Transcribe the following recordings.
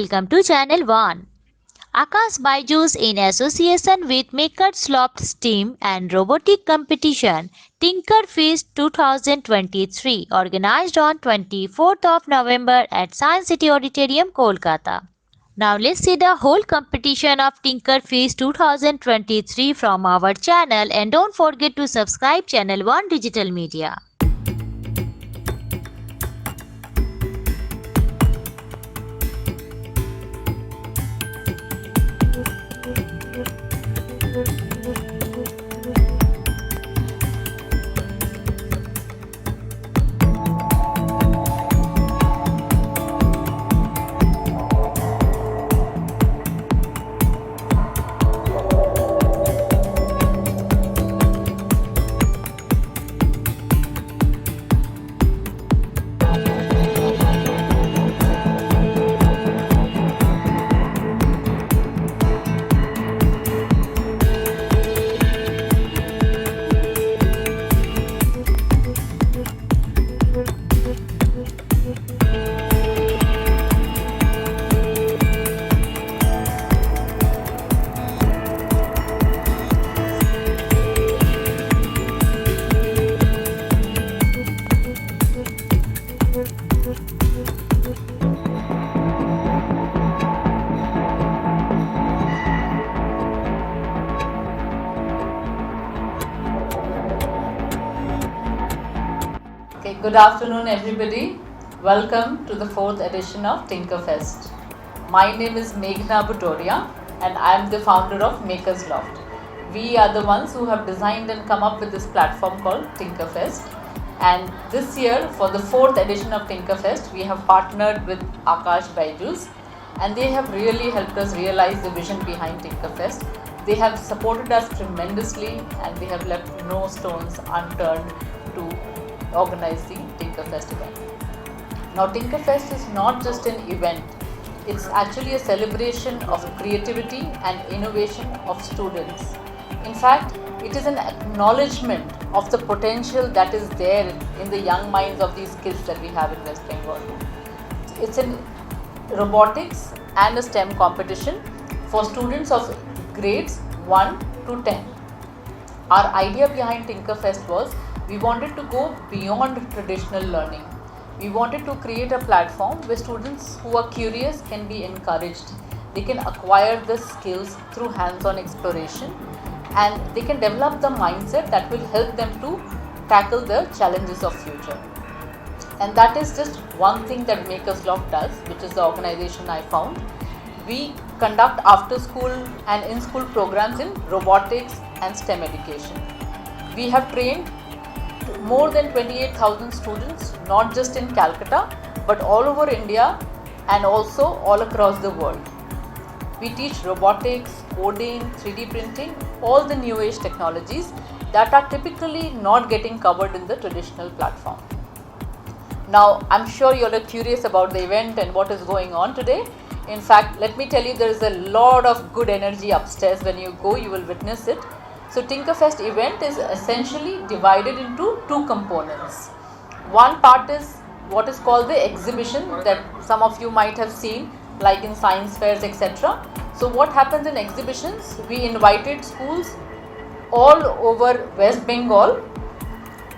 welcome to Channel 1. Aakash Byju in association with Makersloft STEM and Robotic Competition tinkerfest 2023 organized on 24th of November at Science City Auditorium, Kolkata. Now let's see the whole competition of tinkerfest 2023 from our channel, and don't forget to subscribe Channel 1 Digital Media. Good afternoon everybody. Welcome to the 4th edition of tinkerfest. My name is Meghna Bhutoria and I am the founder of Makersloft. We are the ones who have designed and come up with this platform called tinkerfest, and this year for the 4th edition of tinkerfest we have partnered with Aakash Byju, and they have really helped us realize the vision behind tinkerfest. They have supported us tremendously and they have left no stones unturned to organize the tinkerfest event. Now tinkerfest is not just an event, it's actually a celebration of creativity and innovation of students. In fact, it is an acknowledgement of the potential that is there in the young minds of these kids that we have in West Bengal. It's a robotics and a STEM competition for students of grades 1 to 10. Our idea behind tinkerfest was we wanted to go beyond traditional learning. We wanted to create a platform where students who are curious can be encouraged. They can acquire the skills through hands-on exploration, and they can develop the mindset that will help them to tackle the challenges of future. And that is just one thing that Makersloft does, which is the organization I found. We conduct after-school and in-school programs in robotics and STEM education. We have trained more than 28,000 students, not just in Calcutta, but all over India and also all across the world. We teach robotics, coding, 3D printing, all the new age technologies that are typically not getting covered in the traditional platform. Now, I'm sure you're curious about the event and what is going on today. In fact, let me tell you, there is a lot of good energy upstairs. When you go, you will witness it. So tinkerfest event is essentially divided into two components. One part is what is called the exhibition that some of you might have seen, like in science fairs, etc. So what happens in exhibitions, we invited schools all over West Bengal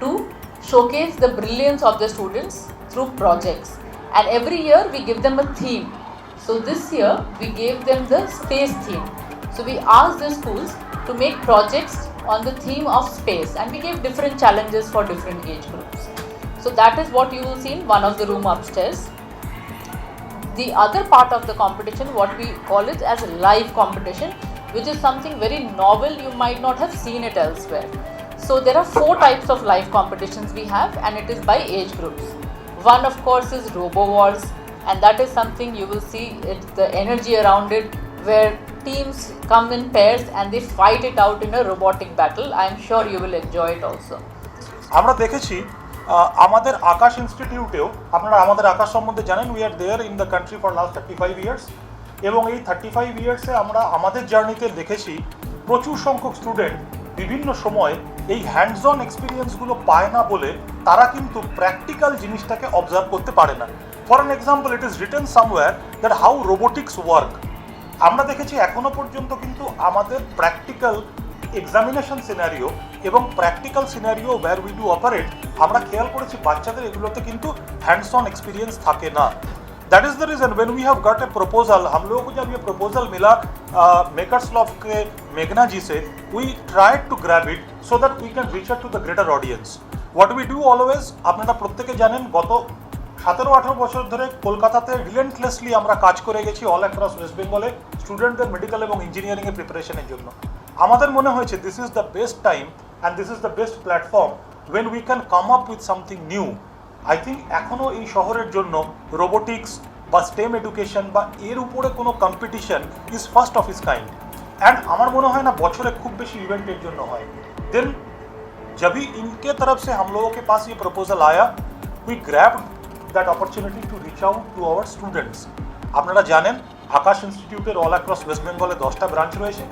to showcase the brilliance of the students through projects, and every year we give them a theme. So this year we gave them the space theme. So we asked the schools to make projects on the theme of space, and we gave different challenges for different age groups. So that is what you will see in one of the room upstairs. The other part of the competition, what we call it as a live competition, which is something very novel, you might not have seen it elsewhere. So there are 4 types of live competitions we have, and it is by age groups. One of course is Robo Wars, and that is something you will see the energy around it, where teams come in pairs and they fight it out in a robotic battle. I am sure you will enjoy it also. আমরা দেখেছি আমাদের আকাশ ইনস্টিটিউটেও, আপনারা আমাদের আকাশ সম্বন্ধে জানেন, we are there in the country for last 35 years, এবং এই 35 ইয়ার্সে আমরা আমাদের জার্নিতে দেখেছি প্রচুর সংখ্যক স্টুডেন্ট বিভিন্ন সময় এই হ্যান্ডস অন এক্সপিরিয়েন্সগুলো পায় না বলে তারা কিন্তু প্র্যাকটিক্যাল জিনিসটাকে অবজার্ভ করতে পারে না। For an example it is written somewhere that how robotics work. আমরা দেখেছি এখনো পর্যন্ত কিন্তু আমাদের প্র্যাকটিক্যাল এক্সামিনেশন সিনারিও এবং practical scenario where we do operate, আমরা খেয়াল করেছি বাচ্চাদের এগুলোতে কিন্তু হ্যান্ডস অন एक्सपीरियंस থাকে না। That is the reason when we have got a proposal, हम लोगों को जब ये प्रपोजल मिला मेकर्सलॉफ्ट के मेघना जी से, we tried to grab it so that we can reach out to the greater audience. What we do always, আপনারা প্রত্যেকে জানেন গত 17-18 বছর ধরে কলকাতাতে রিলেন্টলেসলি আমরা কাজ করে গেছি অল অ্যাক্রস ওয়েস্ট বেঙ্গলে স্টুডেন্টদের মেডিকেল এবং ইঞ্জিনিয়ারিং এর প্রিপারেশনের জন্য। আমাদের মনে হয়েছে this is the best time and this is the best platform when we can come up with something new. I think এখনও এই শহরের জন্য রোবোটিক্স বা স্টেম এডুকেশন বা এর উপরে কোনো competition is first of is kind. And আমার মনে হয় না বছরে খুব বেশি ইভেন্টের জন্য হয়। দেন जब भी इनके तरफ से हम लोगों के पास ये प्रपोजल आया, we grabbed that opportunity to reach out to our students. আপনারা জানেন আকাশ ইনস্টিটিউটের অল অ্যাক্রস ওয়েস্ট বেঙ্গলে 10টা ব্রাঞ্চ রয়েছে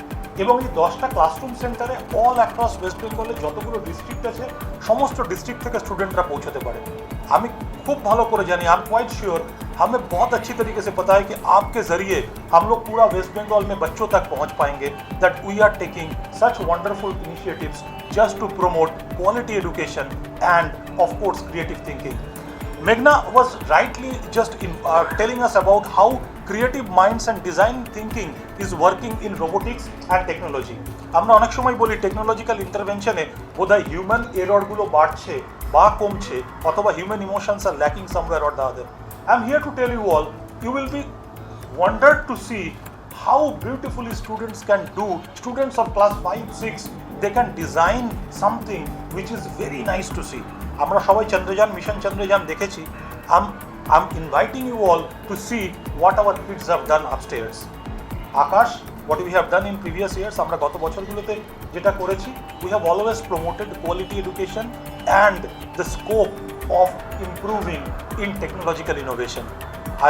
এবং এই 10টা ক্লাসরুম সেন্টারে অল অ্যাক্রস ওয়েস্ট বেঙ্গলে যতগুলো ডিস্ট্রিক্ট আছে সমস্ত ডিস্ট্রিক্ট থেকে স্টুডেंटরা পৌঁছতে পারে। আমি খুব ভালো করে জানি, आई एम क्वाइट श्योर, हमें बहुत अच्छी तरीके से पता है कि आपके ज़रिए हम लोग पूरा वेस्ट बंगाल में बच्चों तक पहुंच पाएंगे, that we are taking such wonderful initiatives just to promote quality education and of course creative thinking. Meghna was rightly just telling us about how creative minds and design thinking is working in robotics and technology. আমরা অনেক সময় বলি technological ইন্টারভেনশনে বোধহয় human এররগুলো বাড়ছে বা কমছে অথবা human emotions are lacking somewhere or the other. I am here to tell you all, you will be wondered to see how beautifully students can do, students of class 5-6, they can design something which is very nice to see. আমরা সবাই Chandrayaan mission Chandrayaan দেখেছি। I'm inviting you all to see what our kids have done upstairs. Aakash, what we have done in previous years, আমরা গত বছরগুলোতে যেটা করেছি, we have always promoted quality education and the scope of improving in technological innovation.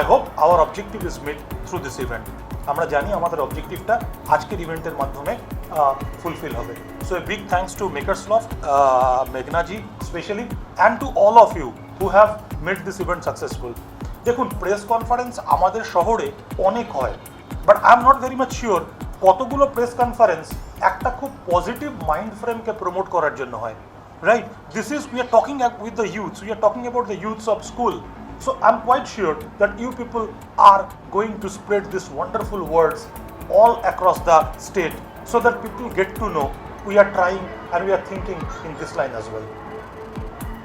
I hope our objective is met through this event. আমরা জানি আমাদের অবজেক্টিভটা আজকের ইভেন্টের মাধ্যমে ফুলফিল হবে। So a big thanks to মেকারসলফট, মেঘনা ji specially, and to all of you who have made this event successful. দেখুন প্রেস কনফারেন্স আমাদের শহরে অনেক হয়, but I am not very much sure কতগুলো প্রেস কনফারেন্স একটা খুব পজিটিভ মাইন্ড ফ্রেমকে প্রমোট করার জন্য হয়, right? This is we are talking with the youths, we are talking about the youths of school. So I'm quite sure that you people are going to spread these wonderful words all across the state so that people get to know we are trying and we are thinking in this line as well.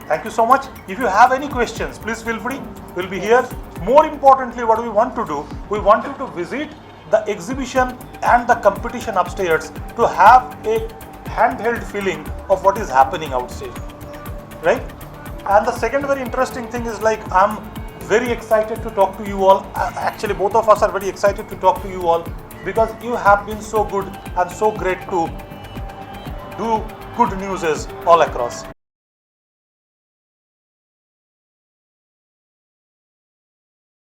Thank you so much. If you have any questions, please feel free. We'll be here. More importantly, what we want to do, we want you to visit the exhibition and the competition upstairs to have a handheld feeling of what is happening outside, right? And the second very interesting thing is, like, I'm very excited to talk to you all. Actually, both of us are very excited to talk to you all because you have been so good and so great to do good news all across.